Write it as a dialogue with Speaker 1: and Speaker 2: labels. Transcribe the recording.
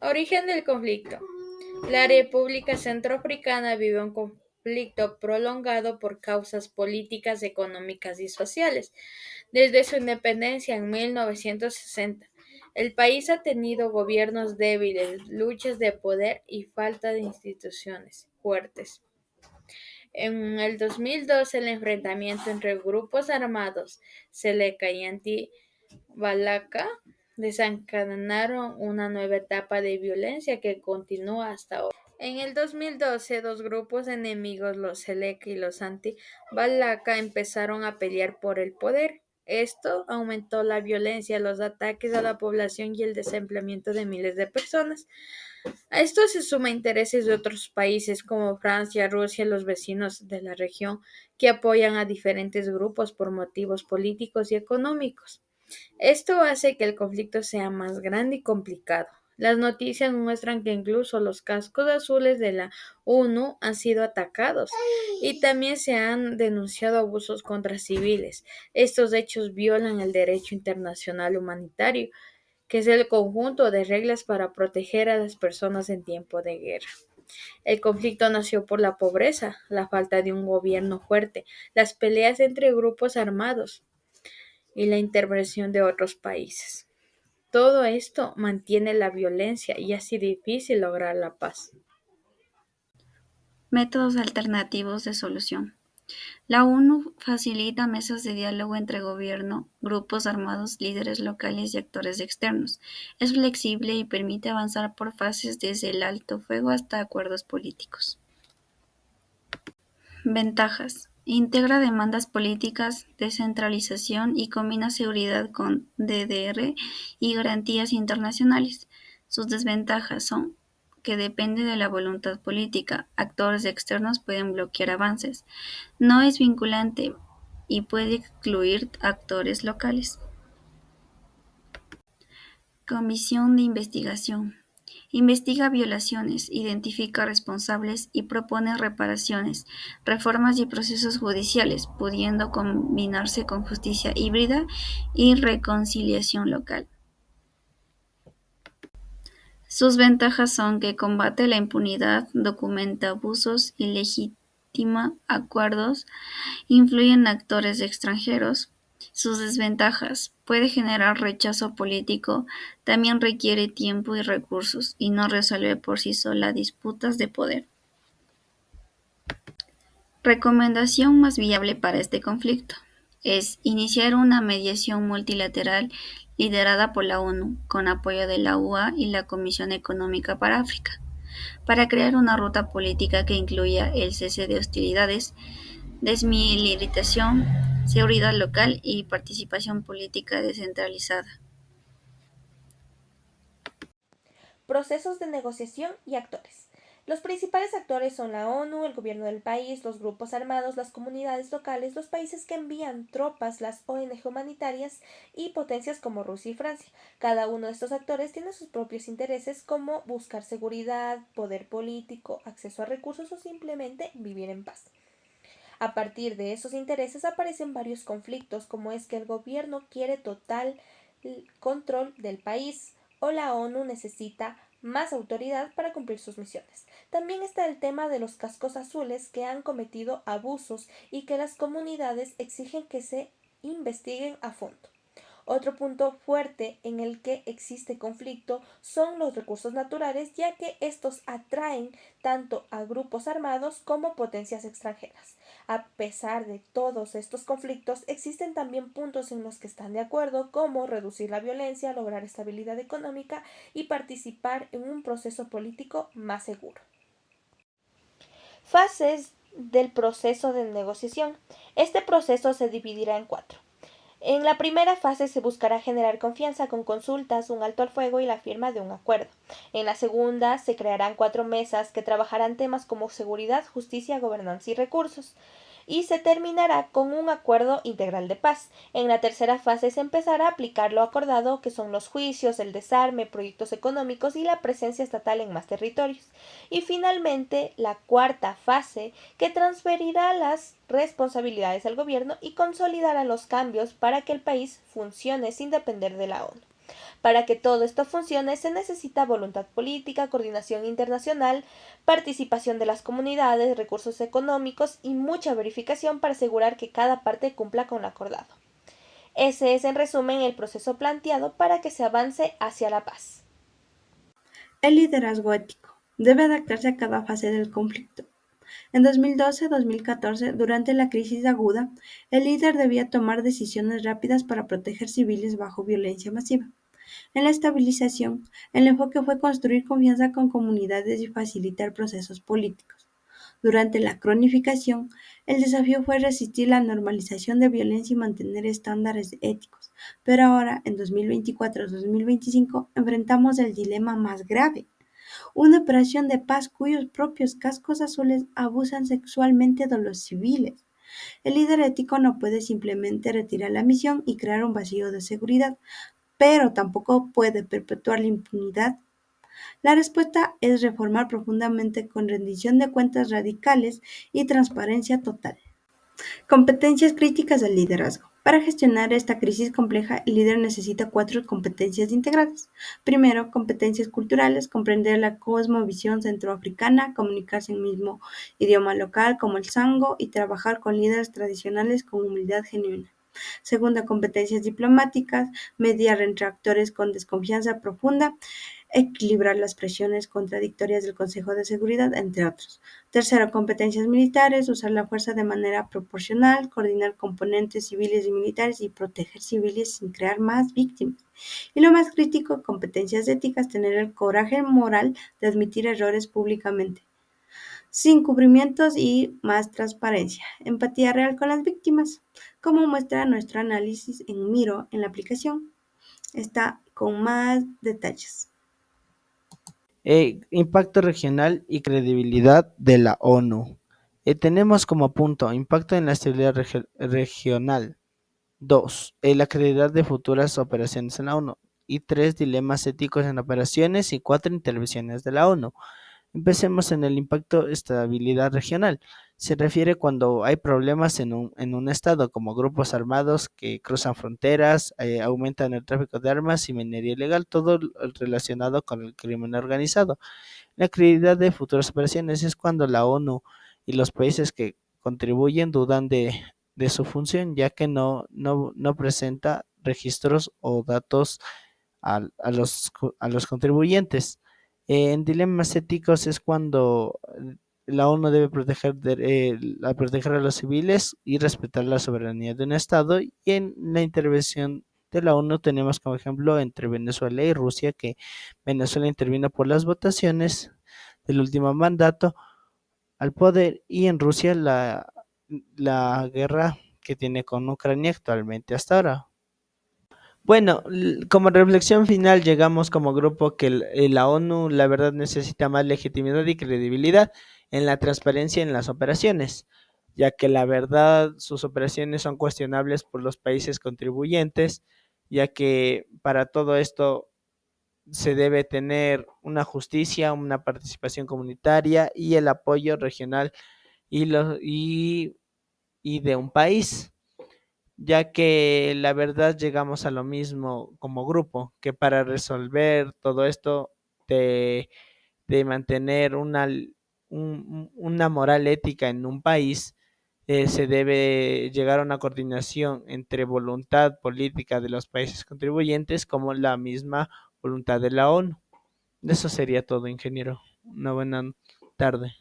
Speaker 1: Origen del conflicto. La República Centroafricana vive un conflicto prolongado por causas políticas, económicas y sociales. Desde su independencia en 1960, el país ha tenido gobiernos débiles, luchas de poder y falta de instituciones fuertes. En el 2012, el enfrentamiento entre grupos armados Seleka y Anti-Balaka desencadenaron una nueva etapa de violencia que continúa hasta hoy. En el 2012, dos grupos enemigos, los Seleka y los Anti-Balaka, empezaron a pelear por el poder. Esto aumentó la violencia, los ataques a la población y el desempleamiento de miles de personas. A esto se suma intereses de otros países como Francia, Rusia, los vecinos de la región, que apoyan a diferentes grupos por motivos políticos y económicos. Esto hace que el conflicto sea más grande y complicado. Las noticias muestran que incluso los cascos azules de la ONU han sido atacados y también se han denunciado abusos contra civiles. Estos hechos violan el derecho internacional humanitario, que es el conjunto de reglas para proteger a las personas en tiempo de guerra. El conflicto nació por la pobreza, la falta de un gobierno fuerte, las peleas entre grupos armados y la intervención de otros países. Todo esto mantiene la violencia y hace difícil lograr la paz.
Speaker 2: Métodos alternativos de solución. La ONU facilita mesas de diálogo entre gobierno, grupos armados, líderes locales y actores externos. Es flexible y permite avanzar por fases desde el alto fuego hasta acuerdos políticos. Ventajas. Integra demandas políticas, descentralización y combina seguridad con DDR y garantías internacionales. Sus desventajas son que depende de la voluntad política, actores externos pueden bloquear avances, no es vinculante y puede excluir actores locales. Comisión de investigación. Investiga violaciones, identifica responsables y propone reparaciones, reformas y procesos judiciales, pudiendo combinarse con justicia híbrida y reconciliación local. Sus ventajas son que combate la impunidad, documenta abusos y legitima acuerdos, influye en actores extranjeros. Sus desventajas: puede generar rechazo político, también requiere tiempo y recursos, y no resuelve por sí sola disputas de poder. Recomendación más viable para este conflicto es iniciar una mediación multilateral liderada por la ONU, con apoyo de la UA y la Comisión Económica para África, para crear una ruta política que incluya el cese de hostilidades, desmilitarización, seguridad local y participación política descentralizada.
Speaker 3: Procesos de negociación y actores. Los principales actores son la ONU, el gobierno del país, los grupos armados, las comunidades locales, los países que envían tropas, las ONG humanitarias y potencias como Rusia y Francia. Cada uno de estos actores tiene sus propios intereses como buscar seguridad, poder político, acceso a recursos o simplemente vivir en paz. A partir de esos intereses aparecen varios conflictos, como es que el gobierno quiere total control del país o la ONU necesita más autoridad para cumplir sus misiones. También está el tema de los cascos azules que han cometido abusos y que las comunidades exigen que se investiguen a fondo. Otro punto fuerte en el que existe conflicto son los recursos naturales, ya que estos atraen tanto a grupos armados como potencias extranjeras. A pesar de todos estos conflictos, existen también puntos en los que están de acuerdo, como reducir la violencia, lograr estabilidad económica y participar en un proceso político más seguro. Fases del proceso de negociación. Este proceso se dividirá en cuatro. En la primera fase se buscará generar confianza con consultas, un alto al fuego y la firma de un acuerdo. En la segunda se crearán 4 mesas que trabajarán temas como seguridad, justicia, gobernanza y recursos. Y se terminará con un acuerdo integral de paz. En la tercera fase se empezará a aplicar lo acordado, que son los juicios, el desarme, proyectos económicos y la presencia estatal en más territorios. Y finalmente la cuarta fase, que transferirá las responsabilidades al gobierno y consolidará los cambios para que el país funcione sin depender de la ONU. Para que todo esto funcione se necesita voluntad política, coordinación internacional, participación de las comunidades, recursos económicos y mucha verificación para asegurar que cada parte cumpla con lo acordado. Ese es en resumen el proceso planteado para que se avance hacia la paz.
Speaker 4: El liderazgo ético debe adaptarse a cada fase del conflicto. En 2012-2014, durante la crisis aguda, el líder debía tomar decisiones rápidas para proteger civiles bajo violencia masiva. En la estabilización, el enfoque fue construir confianza con comunidades y facilitar procesos políticos. Durante la cronificación, el desafío fue resistir la normalización de violencia y mantener estándares éticos. Pero ahora, en 2024-2025, enfrentamos el dilema más grave: una operación de paz cuyos propios cascos azules abusan sexualmente de los civiles. El líder ético no puede simplemente retirar la misión y crear un vacío de seguridad, pero tampoco puede perpetuar la impunidad. La respuesta es reformar profundamente con rendición de cuentas radicales y transparencia total. Competencias críticas del liderazgo. Para gestionar esta crisis compleja, el líder necesita 4 competencias integradas. Primero, competencias culturales, comprender la cosmovisión centroafricana, comunicarse en el mismo idioma local como el sango y trabajar con líderes tradicionales con humildad genuina. Segunda, competencias diplomáticas, mediar entre actores con desconfianza profunda, equilibrar las presiones contradictorias del Consejo de Seguridad, entre otros. Tercero, competencias militares, usar la fuerza de manera proporcional, coordinar componentes civiles y militares y proteger civiles sin crear más víctimas. Y lo más crítico, competencias éticas, tener el coraje moral de admitir errores públicamente, sin cubrimientos y más transparencia. Empatía real con las víctimas, como muestra nuestro análisis en Miro en la aplicación. Está con más detalles.
Speaker 5: Impacto regional y credibilidad de la ONU. Tenemos como punto impacto en la estabilidad regional. 2. La credibilidad de futuras operaciones en la ONU. Y 3. Dilemas éticos en operaciones y 4. Intervenciones de la ONU. Empecemos en el impacto estabilidad regional. Se refiere cuando hay problemas en un estado, como grupos armados que cruzan fronteras, aumentan el tráfico de armas y minería ilegal, todo relacionado con el crimen organizado. La credibilidad de futuras operaciones es cuando la ONU y los países que contribuyen dudan de su función, ya que no presenta registros o datos a los contribuyentes. En dilemas éticos es cuando la ONU debe proteger a los civiles y respetar la soberanía de un Estado. Y en la intervención de la ONU tenemos como ejemplo entre Venezuela y Rusia, que Venezuela intervino por las votaciones del último mandato al poder, y en Rusia la guerra que tiene con Ucrania actualmente hasta ahora. Bueno, como reflexión final llegamos como grupo que la ONU la verdad necesita más legitimidad y credibilidad en la transparencia en las operaciones, ya que la verdad sus operaciones son cuestionables por los países contribuyentes, ya que para todo esto se debe tener una justicia, una participación comunitaria y el apoyo regional y de un país, ya que la verdad llegamos a lo mismo como grupo, que para resolver todo esto de, de mantener una moral ética en un país, se debe llegar a una coordinación entre voluntad política de los países contribuyentes como la misma voluntad de la ONU. Eso sería todo, ingeniero. Una buena tarde.